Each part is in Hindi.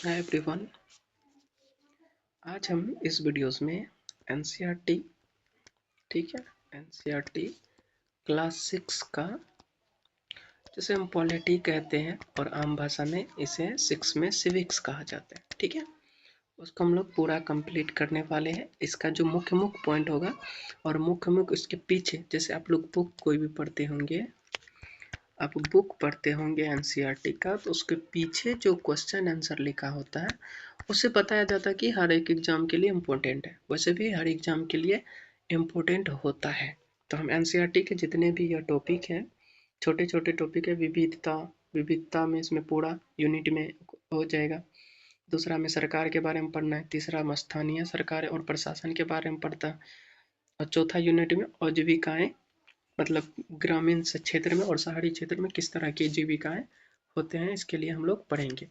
Hi everyone. आज हम इस वीडियोस में एनसीईआरटी, ठीक है, एनसीईआरटी क्लास 6 का, जिसे हम पॉलिटी कहते हैं और आम भाषा में इसे 6 में सिविक्स कहा जाता है, ठीक है, उसको हम लोग पूरा कंप्लीट करने वाले हैं। इसका जो मुख्य मुख्य पॉइंट होगा और मुख्य इसके पीछे, जैसे आप लोग बुक कोई भी पढ़ते होंगे, आप बुक पढ़ते होंगे एनसीईआरटी का, तो उसके पीछे जो क्वेश्चन आंसर लिखा होता है उससे बताया जाता है कि हर एक एग्जाम के लिए इम्पोर्टेंट है। वैसे भी हर एग्जाम के लिए इम्पोर्टेंट होता है। तो हम एनसीईआरटी के जितने भी यह टॉपिक हैं, छोटे छोटे टॉपिक है, विविधता, विविधता में इसमें पूरा यूनिट में हो जाएगा। दूसरा में सरकार के बारे में पढ़ना है, तीसरा में स्थानीय सरकार और प्रशासन के बारे में पढ़ता है, और चौथा यूनिट में आजीविकाएं, मतलब ग्रामीण से क्षेत्र में और शहरी क्षेत्र में किस तरह की जीविकाएं होते हैं, इसके लिए हम लोग पढ़ेंगे।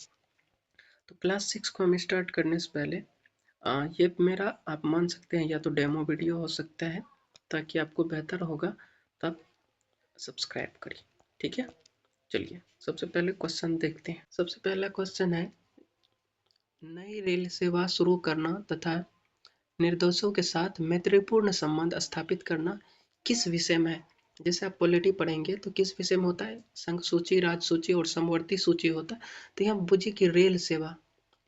तो क्लास 6 को हम स्टार्ट करने से पहले ये मेरा, आप मान सकते हैं, या तो डेमो वीडियो हो सकता है, ताकि आपको बेहतर होगा, तब सब्सक्राइब करिए, ठीक है। चलिए सबसे पहले क्वेश्चन देखते हैं। सबसे पहला क्वेश्चन है, नई रेल सेवा शुरू करना तथा निर्देशों के साथ मैत्रीपूर्ण संबंध स्थापित करना किस विषय में है। जैसे आप पॉलिटी पढ़ेंगे तो किस विषय में होता है, संघ सूची, राज्य सूची और समवर्ती सूची होता है। तो यहाँ बुझी की रेल सेवा,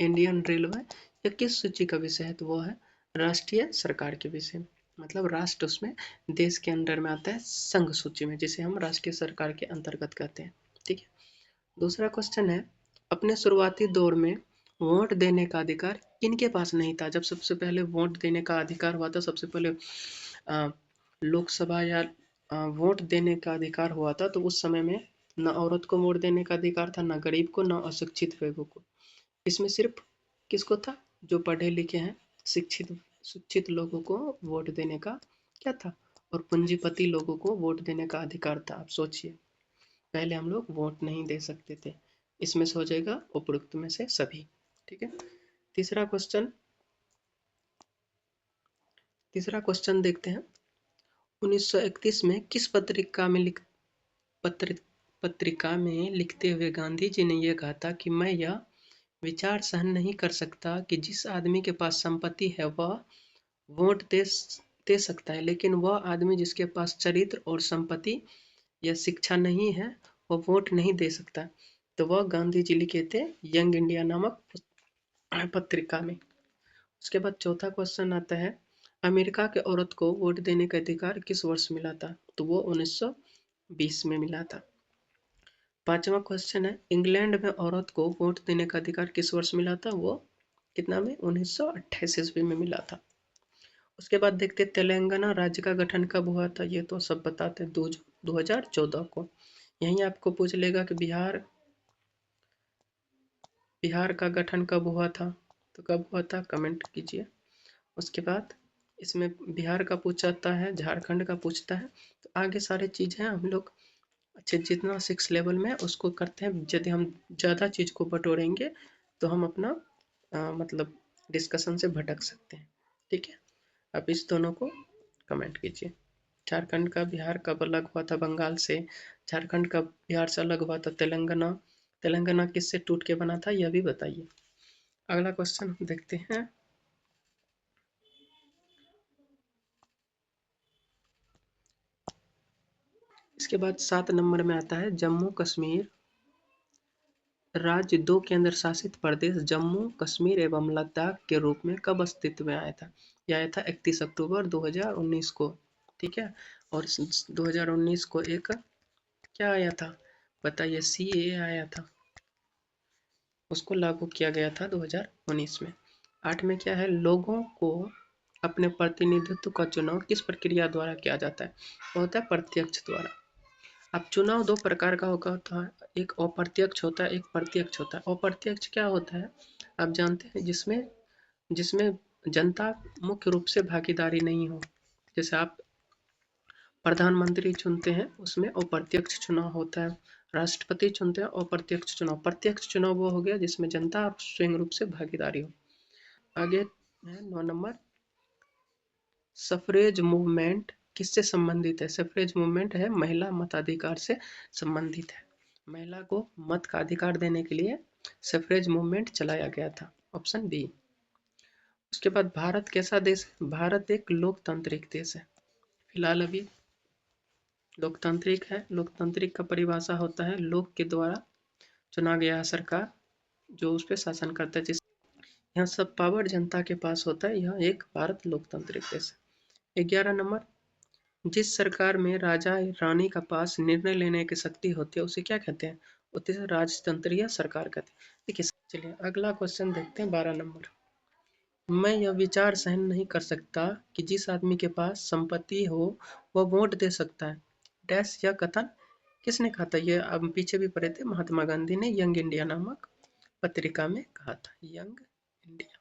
इंडियन रेलवे, या किस सूची का विषय है, तो वो है राष्ट्रीय सरकार के विषय में। मतलब राष्ट्र उसमें देश के अंडर में आता है, संघ सूची में, जिसे हम राष्ट्रीय सरकार के अंतर्गत कहते हैं, ठीक है। दूसरा क्वेश्चन है, अपने शुरुआती दौर में वोट देने का अधिकार किनके पास नहीं था। जब सबसे पहले वोट देने का अधिकार हुआ था, सबसे पहले लोकसभा या वोट देने का अधिकार हुआ था, तो उस समय में न औरत को वोट देने का अधिकार था, न गरीब को, न अशिक्षित वर्गों को। इसमें सिर्फ किसको था, जो पढ़े लिखे हैं, शिक्षित शिक्षित लोगों को वोट देने का क्या था, और पूंजीपति लोगों को वोट देने का अधिकार था। आप सोचिए, पहले हम लोग वोट नहीं दे सकते थे। इसमें से हो जाएगा उपरोक्त में से सभी, ठीक है। तीसरा क्वेश्चन, देखते हैं। 1931 में किस पत्रिका में लिखते हुए गांधी जी ने यह कहा था कि मैं यह विचार सहन नहीं कर सकता कि जिस आदमी के पास संपत्ति है वह वोट दे सकता है, लेकिन वह आदमी जिसके पास चरित्र और संपत्ति या शिक्षा नहीं है वह वोट नहीं दे सकता। तो वह गांधी जी लिखे थे यंग इंडिया नामक पत्रिका में। उसके बाद चौथा क्वेश्चन आता है, अमेरिका के औरत को वोट देने का अधिकार किस वर्ष मिला था, तो वो 1920 में मिला था। पांचवा क्वेश्चन है, इंग्लैंड में औरत को वोट देने का अधिकार किस वर्ष मिला था, वो कितना में, 1928 ईस्वी में मिला था। उसके बाद देखते तेलंगाना राज्य का गठन कब हुआ था, ये तो सब बताते हैं, 2014 को। यहीं आपको पूछ लेगा कि बिहार का गठन कब हुआ था, तो कब हुआ था कमेंट कीजिए। उसके बाद इसमें बिहार का पूछता है, झारखंड का पूछता है, तो आगे सारी चीज़ें हम लोग अच्छे, जितना 6 लेवल में उसको करते हैं। यदि हम ज़्यादा चीज़ को बटोरेंगे तो हम अपना मतलब डिस्कशन से भटक सकते हैं, ठीक है। अब इस दोनों को कमेंट कीजिए। झारखंड का बिहार कब अलग हुआ था बंगाल से, झारखंड का बिहार से अलग हुआ था, तेलंगाना तेलंगाना किससे टूट के बना था, यह भी बताइए। अगला क्वेश्चन देखते हैं। इसके बाद 7 नंबर में आता है, जम्मू कश्मीर राज्य 2 केंद्र शासित प्रदेश जम्मू कश्मीर एवं लद्दाख के रूप में कब अस्तित्व में आया था। यह आया था 31 अक्टूबर 2019 को, ठीक है। और 2019 को एक क्या आया था, बताइए, CAA आया था, उसको लागू किया गया था 2019 में। 8 में क्या है, लोगों को अपने प्रतिनिधित्व का चुनाव किस प्रक्रिया द्वारा किया जाता है, वो होता है प्रत्यक्ष द्वारा। अब चुनाव 2 प्रकार का होता है, एक अप्रत्यक्ष होता है, एक प्रत्यक्ष होता है। अप्रत्यक्ष क्या होता है, आप जानते हैं, जिसमें जिसमें जनता मुख्य रूप से भागीदारी नहीं हो। जैसे आप प्रधानमंत्री चुनते हैं, उसमें अप्रत्यक्ष चुनाव होता है। राष्ट्रपति चुनते हैं, अप्रत्यक्ष चुनाव। प्रत्यक्ष चुनाव वो हो गया जिसमें जनता स्वयं रूप से भागीदारी हो। आगे है 9 नंबर, सफरेज मूवमेंट किससे संबंधित है। सफरेज मूवमेंट है महिला मताधिकार से संबंधित है। महिला को मत का अधिकार देने के लिए सफरेज मूवमेंट चलाया गया था, ऑप्शन बी। उसके बाद भारत कैसा देश है? भारत एक लोकतांत्रिक देश है, फिलहाल अभी लोकतांत्रिक है। लोकतांत्रिक का परिभाषा होता है लोक के द्वारा चुना गया सरकार जो उस पर शासन करता है, जिस यहाँ सब पावर जनता के पास होता है। यह एक भारत लोकतांत्रिक देश है। 11 नंबर, जिस सरकार में राजा रानी का पास निर्णय लेने की शक्ति होती है उसे क्या कहते हैं? उसे राजतंत्रीय सरकार कहते हैं। देखिए, चलिए अगला क्वेश्चन देखते हैं। 12 नंबर, मैं यह विचार सहन नहीं कर सकता कि जिस आदमी के पास संपत्ति हो वह वोट दे सकता है। डैश यह कथन किसने कहा था? ये अब पीछे भी पढ़े थे, महात्मा गांधी ने यंग इंडिया नामक पत्रिका में कहा था, यंग इंडिया।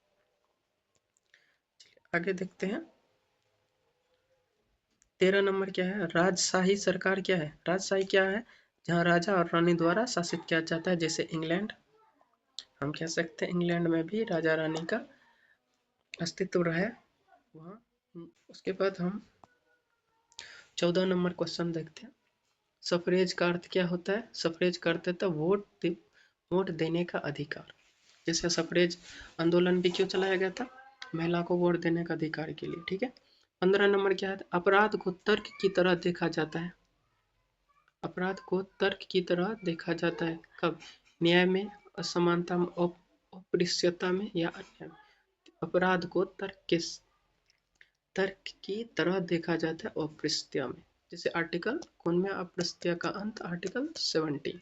आगे देखते हैं। 13 नंबर क्या है? राजशाही सरकार क्या है? राजशाही क्या है? जहाँ राजा और रानी द्वारा शासित किया जाता है, जैसे इंग्लैंड। हम कह सकते हैं इंग्लैंड में भी राजा रानी का अस्तित्व रहा है वहाँ। उसके बाद हम 14 नंबर क्वेश्चन देखते हैं। सफरेज का अर्थ क्या होता है? सफरेज का अर्थ होता है वोट देने का अधिकार। जैसे सफरेज आंदोलन भी क्यों चलाया गया था? महिला को वोट देने का अधिकार के लिए, ठीक है। 15 नंबर क्या है? अपराध को तर्क की तरह देखा जाता है। अपराध को तर्क की तरह देखा जाता है कब? न्याय में, असमानता में, अपृश्यता में या अन्याय में। अपराध को तर्क की तरह देखा जाता है अपृश्यता में। जैसे आर्टिकल कौन में? अपृश्यता का अंत आर्टिकल 70।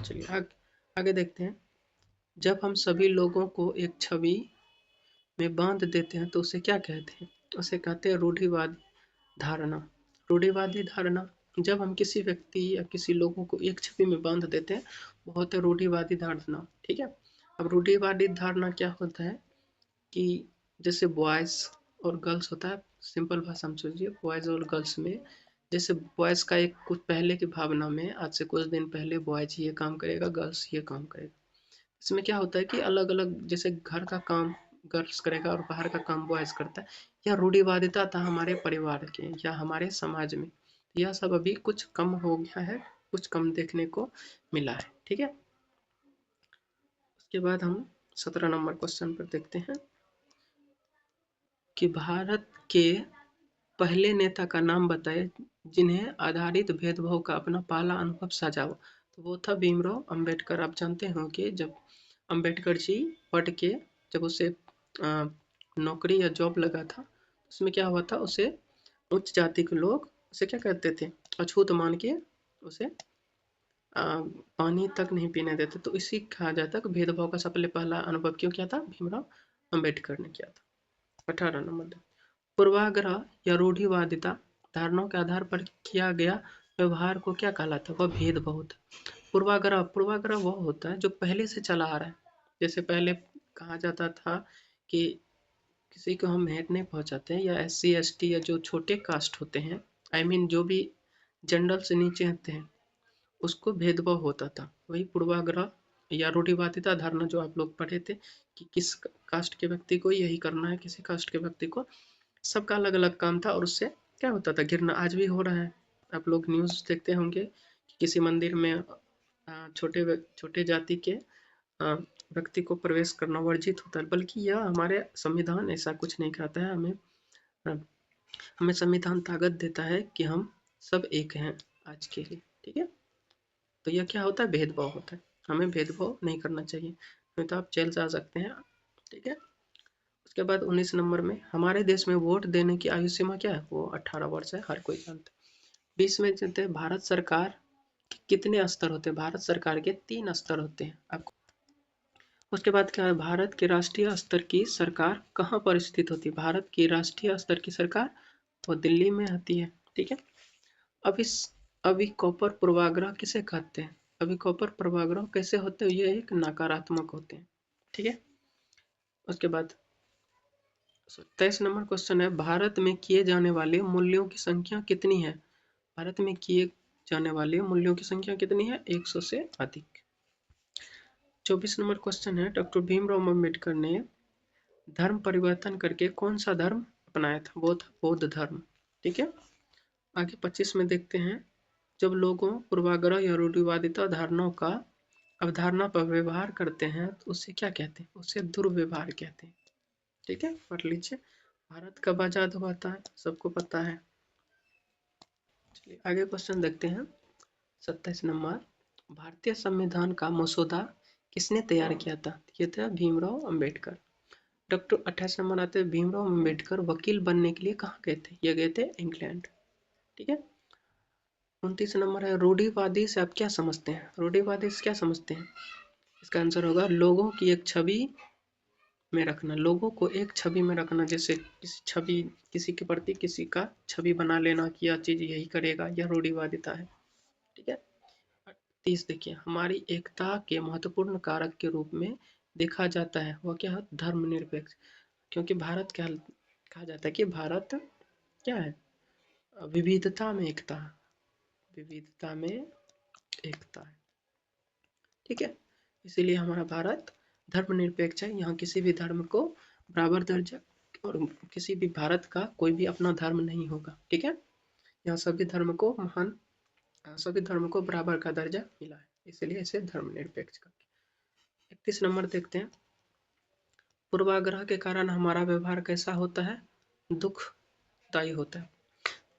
चलिए आगे देखते हैं। जब हम सभी लोगों को एक छवि में बांध देते हैं तो उसे क्या कहते हैं? उसे कहते हैं रूढ़िवादी धारणा। रूढ़िवादी धारणा, जब हम किसी व्यक्ति या किसी लोगों को एक छवि में बांध देते हैं वो होता है रूढ़िवादी धारणा, ठीक है। अब रूढ़िवादी धारणा क्या होता है कि जैसे बॉयज और गर्ल्स होता है, सिंपल भाषा में सोचिए, बॉयज और गर्ल्स में जैसे बॉयज का एक कुछ पहले की भावना में आज से कुछ दिन पहले बॉयज ये काम करेगा, गर्ल्स ये काम करेगा। इसमें क्या होता है कि अलग अलग जैसे घर का काम गर्ल्स करेगा और बाहर का काम बॉयज करता है। यह रूढ़िवादिता था हमारे परिवार के या हमारे समाज में। यह सब अभी कुछ कम हो गया है, कुछ कम देखने को मिला है, ठीक है। उसके बाद हम 17 नंबर क्वेश्चन पर देखते हैं कि भारत के पहले नेता का नाम बताए जिन्हें आधारित भेदभाव का अपना पहला अनुभव साझा हो। तो वो था भीमराव अंबेडकर। आप जानते हो कि जब अंबेडकर जी पढ़ के जब उसे नौकरी या जॉब लगा था, उसमें क्या हुआ था, उसे उच्च जाति के लोग उसे क्या कहते थे? अछूत मान के उसे पानी तक नहीं पीने देते। तो इसी कहा जाता है कि भेदभाव का सबसे पहला अनुभव क्यों किया था? भीमराव अंबेडकर ने किया था। 18 नंबर, पूर्वाग्रह या रूढ़िवादिता धारणाओं के आधार पर किया गया व्यवहार को क्या कहलाता है? वह भेदभाव होता है। पूर्वाग्रह वह होता है जो पहले से चला आ रहा है। जैसे पहले कहा जाता था कि किसी को हम हेट नहीं पहुंचाते हैं, या SC ST या जो छोटे कास्ट होते हैं, जो भी जनरल से नीचे होते हैं, उसको भेदभाव होता था। वही पूर्वाग्रह या रूढ़िवादिता धारणा जो आप लोग पढ़े थे कि किस कास्ट के व्यक्ति को यही करना है, किसी कास्ट के व्यक्ति को, सबका अलग अलग काम था और उससे क्या होता था? घृणा। आज भी हो रहा है, आप लोग न्यूज़ देखते होंगे कि किसी मंदिर में छोटे छोटे जाति के व्यक्ति को प्रवेश करना वर्जित होता है। बल्कि यह हमारे संविधान ऐसा कुछ नहीं कहता है। हमें संविधान ताकत देता है कि हम सब एक हैं आज के लिए, ठीक है। तो यह क्या होता है? भेदभाव होता है। हमें भेदभाव नहीं करना चाहिए, नहीं तो आप जेल जा सकते हैं, ठीक है। उसके बाद 19 नंबर में हमारे देश में वोट देने की आयु सीमा क्या है? वो 18 वर्ष है, हर कोई जानता है। 20 में जानते हैं भारत सरकार के कितने स्तर होते हैं? भारत सरकार के 3 स्तर होते हैं आपको। उसके बाद क्या है? भारत के राष्ट्रीय स्तर की सरकार कहाँ पर स्थित होती है? भारत की राष्ट्रीय स्तर की सरकार वो दिल्ली में आती है, ठीक है। अब इस अभिकॉपर पूर्वाग्रह किसे कहते हैं? अभिकॉपर पूर्वाग्रह कैसे होते हैं? ये एक नकारात्मक होते हैं, ठीक है। उसके बाद 23 नंबर क्वेश्चन है, भारत में किए जाने वाले मूल्यों की संख्या कितनी है? भारत में किए जाने वाले मूल्यों की संख्या कितनी है? 100 से अधिक। 24 नंबर क्वेश्चन है, डॉक्टर भीमराव अम्बेडकर ने धर्म परिवर्तन करके कौन सा धर्म अपनाया था? वो था बौद्ध धर्म, ठीक है। आगे 25 में देखते हैं, जब लोगों पूर्वाग्रह या रूढ़िवादिता धारणाओं का अवधारणा पर व्यवहार करते हैं तो उसे क्या कहते हैं? उसे दुर्व्यवहार कहते हैं। ठीक है, पढ़ लीजिए। भारत कब आजाद हुआ था, सबको पता है। चलिए आगे क्वेश्चन देखते हैं। 27 नंबर, भारतीय संविधान का मसौदा किसने तैयार किया था? ये था भीमराव अंबेडकर। डॉक्टर 28 नंबर आते हैं, भीमराव अंबेडकर वकील बनने के लिए कहाँ गए थे? ये गए थे इंग्लैंड। ठीक है। 29 नंबर है, रूढ़िवादी से आप क्या समझते हैं? रूढ़िवादी से क्या समझते हैं? इसका आंसर होगा लोगों की एक छवि में रखना, लोगों को एक छवि में रखना, जैसे किसी छवि, किसी के प्रति किसी का छवि बना लेना कि यह चीज यही करेगा, यह रूढ़िवादिता है। ठीक है। 30 देखिए, हमारी एकता के महत्वपूर्ण कारक के रूप में देखा जाता है वह क्या है? धर्मनिरपेक्ष। क्योंकि भारत क्या कहा जाता है कि भारत क्या है? विविधता में एकता, विविधता में एकता है। ठीक है, इसीलिए हमारा भारत धर्मनिरपेक्ष है। यहाँ किसी भी धर्म को बराबर दर्जा और किसी भी भारत का कोई भी अपना धर्म नहीं होगा। ठीक है, यहाँ सभी धर्म को महान, सभी धर्म को बराबर का दर्जा मिला है, इसलिए इसे धर्मनिरपेक्ष करके। 31 नंबर देखते हैं, पूर्वाग्रह के कारण हमारा व्यवहार कैसा होता है? दुखदायी होता है।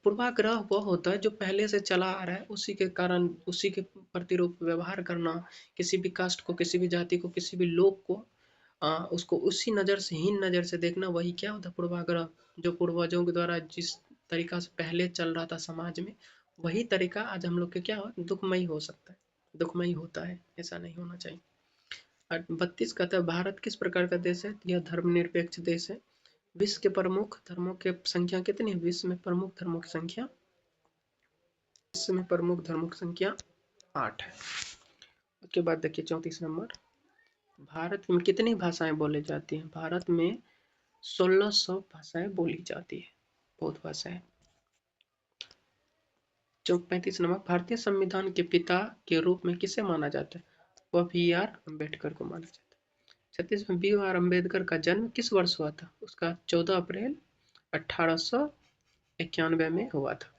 पूर्वाग्रह वह होता है जो पहले से चला आ रहा है, उसी के कारण उसी के प्रतिरूप व्यवहार करना, किसी भी कास्ट को, किसी भी जाति को, किसी भी लोग को उसको उसी नज़र से, हीन नज़र से देखना, वही क्या होता है? पूर्वाग्रह। जो पूर्वजों के द्वारा जिस तरीका से पहले चल रहा था समाज में, वही तरीका आज हम लोग के क्या हो, दुखमयी हो सकता है, दुखमयी होता है, ऐसा नहीं होना चाहिए। 32 कहता है, भारत किस प्रकार का देश है? यह धर्मनिरपेक्ष देश है। विश्व के प्रमुख धर्मों की संख्या कितनी है? विश्व में प्रमुख धर्मों की संख्या, विश्व में प्रमुख धर्मों की संख्या 8 है। उसके बाद देखिए 34 नंबर, भारत में कितनी भाषाएं बोली जाती हैं? भारत में 1600 भाषाएं बोली जाती है, बहुत भाषाएं। 35 नंबर, भारतीय संविधान के पिता के रूप में किसे माना जाता है? वह BR अम्बेडकर को माना जाता है। 36 में BR अम्बेडकर का जन्म किस वर्ष हुआ था? उसका 14 अप्रैल 1891 में हुआ था।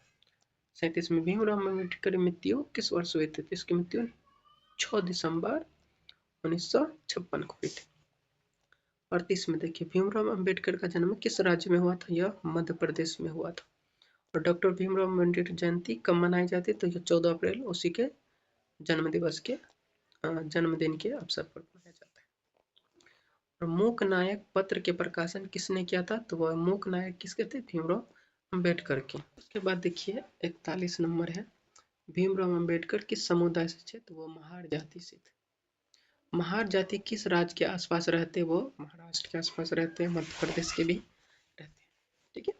37 में भीमराव अम्बेडकर की मृत्यु किस वर्ष हुई थी? इसकी मृत्यु 6 दिसंबर 1956 को हुई थी। 38 में देखिए, भीमराव अम्बेडकर का जन्म किस राज्य में हुआ था? यह मध्य प्रदेश में हुआ था। और डॉक्टर भीमराव अम्बेडकर जयंती कब मनाई जाती है? तो यह 14 अप्रैल, उसी के जन्म दिवस के जन्मदिन के अवसर पर मनाया जाता है। और मूक नायक पत्र के प्रकाशन किसने किया था? तो वह मूक नायक किसके थे? भीमराव अम्बेडकर के। उसके बाद देखिए 41 नंबर है, भीमराव अम्बेडकर किस समुदाय से थे? तो वो महार जाति से थे। महार जाति किस राज्य के आसपास रहते? वो महाराष्ट्र के आसपास रहते हैं, मध्य प्रदेश के भी रहते हैं। ठीक है।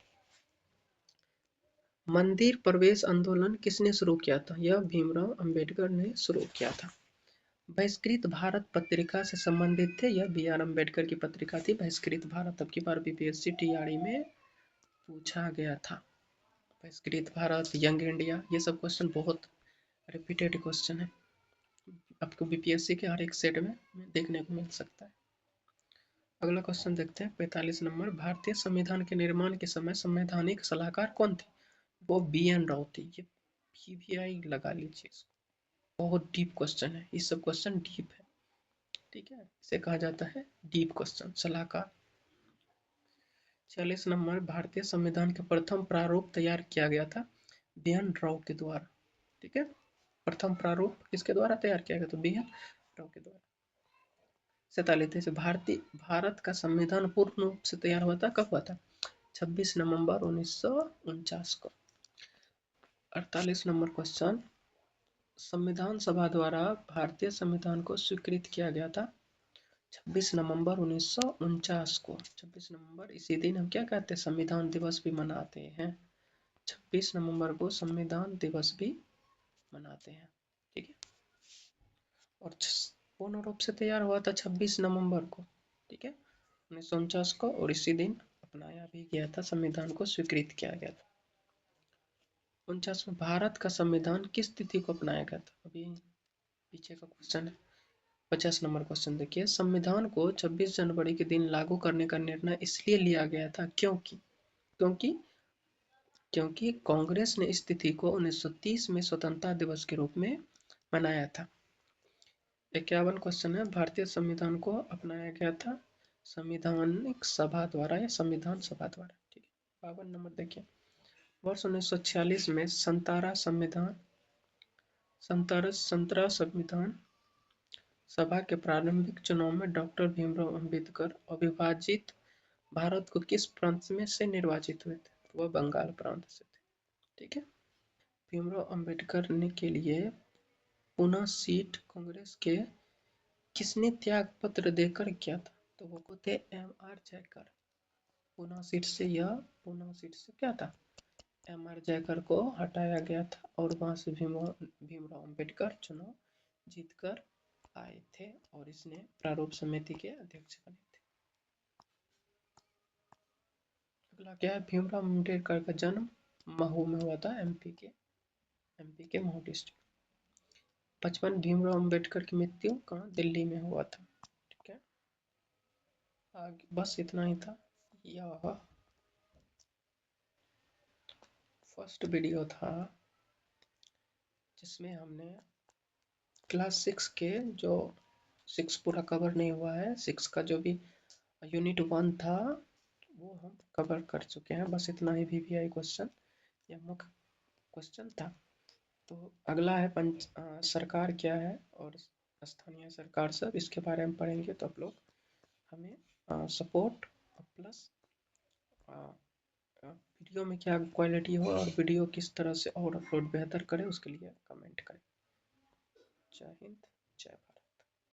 मंदिर प्रवेश आंदोलन किसने शुरू किया था? यह भीमराव अम्बेडकर ने शुरू किया था। बहिष्कृत भारत पत्रिका से संबंधित थे? यह BR अम्बेडकर की पत्रिका थी बहिष्कृत भारत। अब की बार BPSC TRE में पूछा गया था। बहिष्कृत भारत, यंग इंडिया, ये सब क्वेश्चन बहुत रिपीटेड क्वेश्चन है, आपको BPSC के हर एक सेट में देखने को मिल सकता है। अगला क्वेश्चन देखते हैं 45 नंबर, भारतीय संविधान के निर्माण के समय संवैधानिक सलाहकार कौन थे? वो BN राव थे। ये PVI लगा लीजिए इसको, बहुत डीप क्वेश्चन है, ये सब क्वेश्चन डीप है। ठीक है, इसे कहा जाता है डीप क्वेश्चन, सलाहकार। 46 नंबर, भारतीय संविधान का प्रथम प्रारूप तैयार किया गया था BN राव के द्वारा। ठीक है, प्रथम प्रारूप किसके द्वारा तैयार किया गया? तो BN राव के द्वारा। 47 भारत का संविधान पूर्ण रूप से तैयार हुआ था, कब हुआ था? 26 नवंबर 1949 को। 48 नंबर क्वेश्चन, संविधान सभा द्वारा भारतीय संविधान को स्वीकृत किया गया था 26 नवंबर 1949 को। 26 नवंबर, इसी दिन हम क्या कहते हैं? संविधान दिवस भी मनाते हैं। 26 नवंबर को संविधान दिवस भी मनाते हैं। ठीक है, और पूर्ण रूप से तैयार हुआ था 26 नवंबर को। ठीक है, 1949 को, और इसी दिन अपनाया भी गया था, संविधान को स्वीकृत किया गया था। 49 में भारत का संविधान किस तिथि को अपनाया गया था? अभी पीछे का क्वेश्चन है। 50 नंबर क्वेश्चन देखिए, संविधान को 26 जनवरी के दिन लागू करने का निर्णय इसलिए लिया गया था क्योंकि क्योंकि क्योंकि कांग्रेस ने इस तिथि को 1930 में स्वतंत्रता दिवस के रूप में मनाया था। 51 क्वेश्चन है। भारतीय संविधान को अपनाया गया था संविधानिक सभा द्वारा या संविधान सभा द्वारा। ठीक है। 52 नंबर देखिए, वर्ष 1946 में संतरा संविधान सभा के प्रारंभिक चुनाव में डॉक्टर भीमराव अंबेडकर अविभाजित भारत को किस प्रांत में से निर्वाचित हुए थे? वह बंगाल प्रांत से थे। ठीक है। भीमराव अंबेडकर ने के लिए पुनः सीट कांग्रेस के किसने त्याग पत्र देकर किया था? तो वो थे M.R. जयकर। पुनः सीट से क्या था? M.R. जयकर को हटाया गया था और वहां से भीमराव अंबेडकर चुनाव जीतकर आए थे और इसने प्रारूप समिति के अध्यक्ष बने थे। अगला क्या है? भीमराव अंबेडकर का जन्म महू में हुआ था, एमपी के महू डिस्ट्रिक्ट। 55 भीमराव अंबेडकर की मृत्यु कहाँ? दिल्ली में हुआ था। ठीक है। आगे बस इतना ही था। यह फर्स्ट वीडियो था जिसमें हमने क्लास 6 के जो 6 पूरा कवर नहीं हुआ है, 6 का जो भी यूनिट 1 था वो हम कवर कर चुके हैं। बस इतना ही VVI क्वेश्चन या मुख्य क्वेश्चन था। तो अगला है सरकार क्या है और स्थानीय सरकार सब, इसके बारे में पढ़ेंगे। तो आप लोग हमें सपोर्ट प्लस वीडियो में क्या क्वालिटी हो और वीडियो किस तरह से और अपलोड बेहतर करें उसके लिए कमेंट करें। जय हिंद, जय भारत।